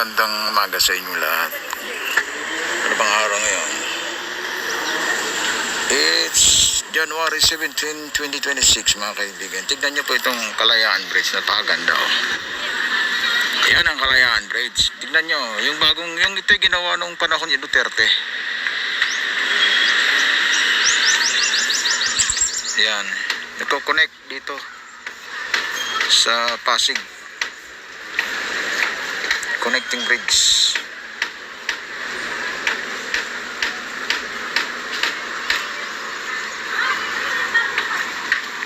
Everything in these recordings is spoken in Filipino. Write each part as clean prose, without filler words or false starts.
Magandang umaga sa inyo lahat. Ano bang araw ngayon? It's January 17, 2026 mga kaibigan. Tignan niyo po itong Kalayaan Bridge. Napakaganda oh. Yan ang Kalayaan Bridge. Tignan niyo, yung ito'y ginawa nung panahon ni Duterte. Yan. Nagko-connect dito sa Pasig. Connecting bridge.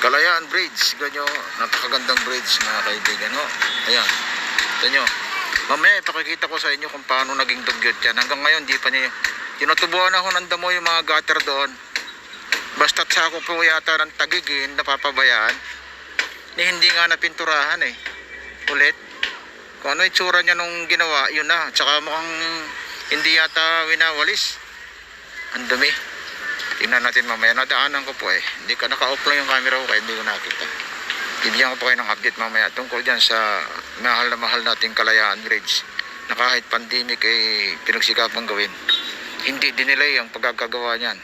Kalayaan Bridge. Ganyo, napakagandang bridge mga kaibigan. Oh. Ayan. Ito nyo. Mamaya ipakikita ko sa inyo kung paano naging dugyot yan. Hanggang ngayon, di pa niya. Tinutubuan ako ng damo yung mga gutter doon. Basta't sako po yata ng Tagigin, napapabayaan. Hindi nga napinturahan eh. Ulit. Kung ano itsura niya nung ginawa, yun na. Tsaka mukhang hindi yata winawalis. Ang dumi. Tingnan natin mamaya. Nadaanan ko po eh. Hindi ka naka-off lang yung camera ko kaya hindi ko nakita. Bibigyan ko po kayo ng update mamaya tungkol dyan sa mahal na mahal nating Kalayaan Bridge na kahit pandemic ay pinagsikapang gawin. Hindi dinelay ang pagkakagawa niyan.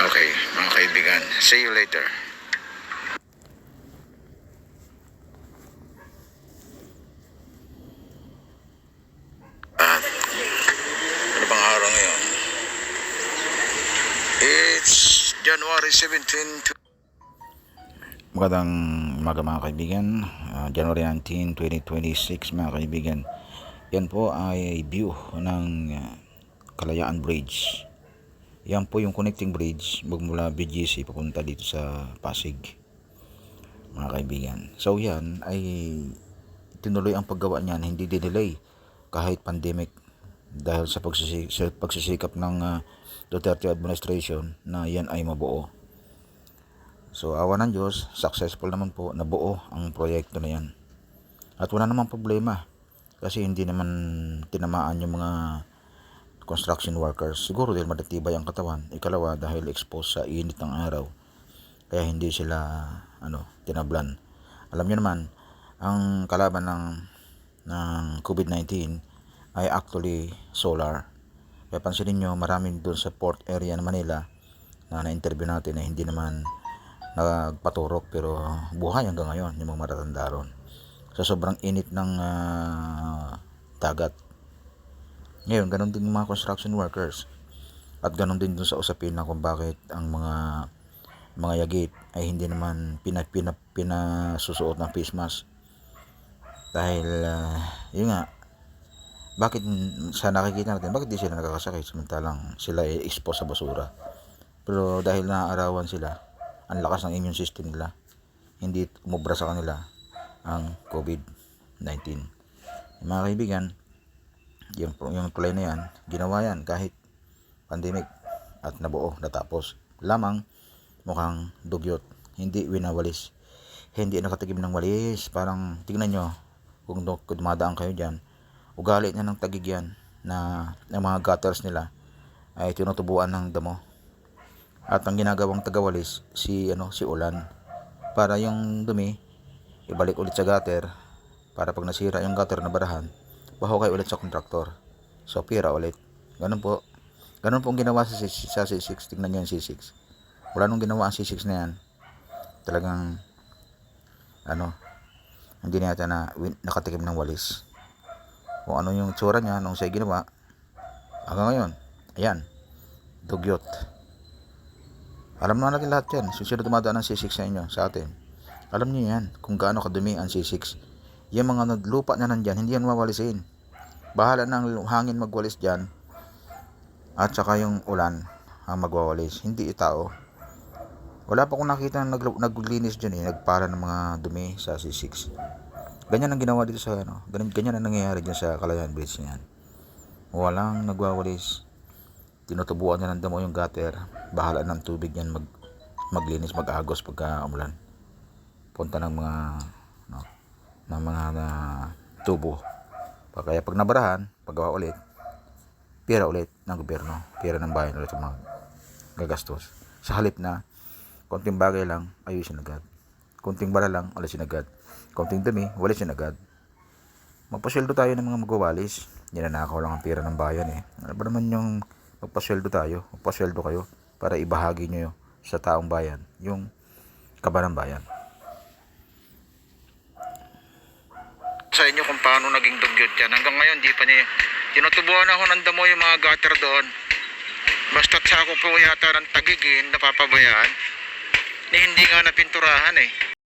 Okay, mga kaibigan. See you later. It's January 17. Magandang umaga mga kaibigan. January 19, 2026 mga kaibigan. Yan po ay view ng Kalayaan Bridge. Yan po yung connecting bridge magmula BGC papunta dito sa Pasig mga kaibigan. So yan ay tinuloy ang paggawa niyan, hindi dinelay kahit pandemic dahil sa pagsisikap ng Duterte administration na yan ay mabuo. So awa ng Diyos, successful naman po, nabuo ang proyekto na yan. At wala namang problema kasi hindi naman tinamaan yung mga construction workers. Siguro dahil matatibay ang katawan. Ikalawa dahil exposed sa init ng araw. Kaya hindi sila tinablan. Alam niyo naman, ang kalaban ng COVID-19 ay actually solar. Kaya pansinin nyo, maraming doon sa port area ng Manila na na-interview natin na hindi naman nagpaturok pero buhay hanggang ngayon yung mga matatanda ron. Sa sobrang init ng dagat. Ngayon, ganun din yung mga construction workers. At ganun din dun sa usapin na kung bakit ang mga yagit ay hindi naman pinasusuot ng face mask. Dahil, yun nga, bakit sa nakikita natin, bakit di sila nakakasakit samantalang sila ay exposed sa basura. Pero dahil naaarawan sila, ang lakas ng immune system nila, hindi umubra sa kanila ang COVID-19. Mga kaibigan, yung tulay na yan, ginawa yan kahit pandemic at nabuo, natapos. Lamang mukhang dugyot, hindi winawalis, hindi nakatikim ng walis. Parang tignan nyo, kung dumadaan kayo dyan, ugali na ng Tagig yan na ang mga gutters nila ay tinutubuan ng damo. At ang ginagawang tagawalis si ulan para yung dumi ibalik ulit sa gutter para pag nasira yung gutter na barahan, bahukay ulit sa kontraktor. So pira ulit. Ganun po ang ginawa sa C6. Tingnan niyo yung C6. Wala nung ginawa ang C6 na yan. Talagang hindi na yata nakatikim ng walis. Kung ano yung tsura niya nung siya ginawa hanggang ngayon, ayan, dugyot. Alam naman natin lahat yan. Susunod dumadaan ng C6 sa inyo, sa atin. Alam niyo yan kung gaano kadumi ang C6. Yung mga lupa na nandyan, hindi yan mawalisin. Bahala ng hangin magwalis dyan at saka yung ulan ang magwawalis, hindi itao. Wala pa akong nakita na naglinis dyan nagpara ng mga dumi sa C6. Ganyan ang ginawa dito sa ganyan ang nangyayari dyan sa Kalayaan Bridge niyan. Walang nagwawalis. Tinutubuan na ng damo yung gutter. Bahala ng tubig yan maglinis, mag-agos pagka umulan. Punta ng mga tubo. Kaya pag nabarahan, paggawa ulit, pira ulit ng gobyerno, pira ng bayan ulit sa mga gagastos. Sa halip na konting bagay lang, ayusin agad. Konting bara lang, alisin agad. Konting dumi, walisin agad. Magpasweldo tayo ng mga magwawalis. Ninanakaw lang ang pera ng bayan eh. Ano ba naman yung magpasweldo tayo? Magpasweldo kayo para ibahagi nyo sa taong bayan yung kaba ng bayan. Sa inyo kung paano naging dugyot yan. Hanggang ngayon di pa niya tinutubuan ako ng damo yung mga gutter doon. Basta't sako po yata ng Tagigin napapabayaan ni hindi nga napinturahan eh.